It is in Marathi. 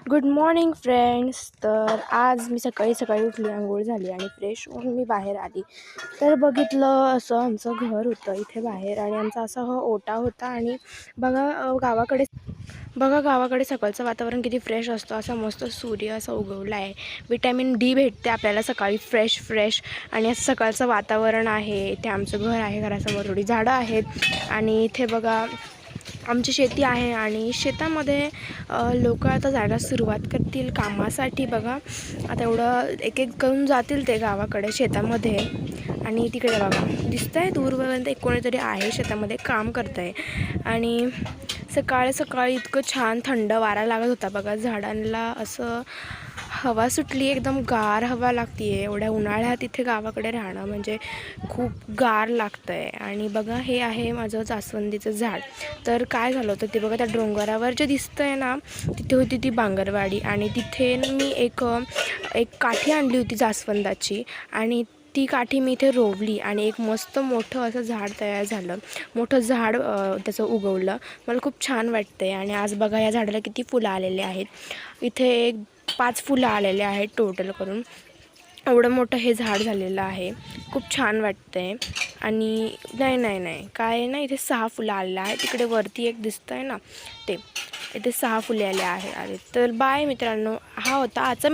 Good morning friends. तर आज मी सकाळी सकाळी उठली, आंघोळ झाली आणि फ्रेश होऊन मी बाहेर आली. तर बघितलं असं आमचं घर होतं इथे बाहेर आणि आमचा असा हा ओटा होता. आणि गावाकडे सकाळचं वातावरण किती फ्रेश असतं. असा मस्त सूर्य असा उगवला आहे. विटॅमिन डी भेटते आपल्याला सकाळी फ्रेश आणि असं सकाळचं वातावरण आहे. इथे आमचं घर आहे, घरासमोर थोडी झाडं आहेत आणि इथे बघा आमची शेती आहे आणि शेतामध्ये लोक आता जायला सुरुवात करतील कामासाठी. बघा आता एवढं एक एक करून जातील ते गावाकडे शेतामध्ये. आणि तिकडे बघा दिसतंय दूरपर्यंत एक कोणीतरी आहे शेतामध्ये काम करत आहे. आणि सकाळी इतकं छान थंड वारा लागत होता बघा झाडांना. असं हवा सुटली, एकदम गार हवा लागते आहे. एवढ्या उन्हाळ्यात इथे गावाकडे राहणं म्हणजे खूप गार लागतं आहे. आणि बघा हे आहे माझं जास्वंदीचं झाड. तर काय झालं होतं ते बघा, त्या डोंगरावर जे दिसतं आहे ना, तिथे होती ती बांगरवाडी. आणि तिथे मी एक काठी आणली होती जास्वंदाची आणि ती काठी मी इथे रोवली आणि एक मस्त मोठं असं झाड तयार झालं. मोठं झाड त्याचं उगवलं. मला खूप छान वाटतं आहे. आणि आज बघा या झाडाला किती फुलं आलेले आहेत. इथे एक 5 फुलं आलेले आहेत टोटल करून. एवढं मोठं हे झाड झालेलं आहे. खूप छान वाटतं आहे. आणि नाही काय ना, इथे 6 फुलं आलेलं आहे. तिकडे वरती एक दिसतं आहे ना, ते इथे 6 फुले आले आहेत. तर बाय मित्रांनो, हा होता आजचा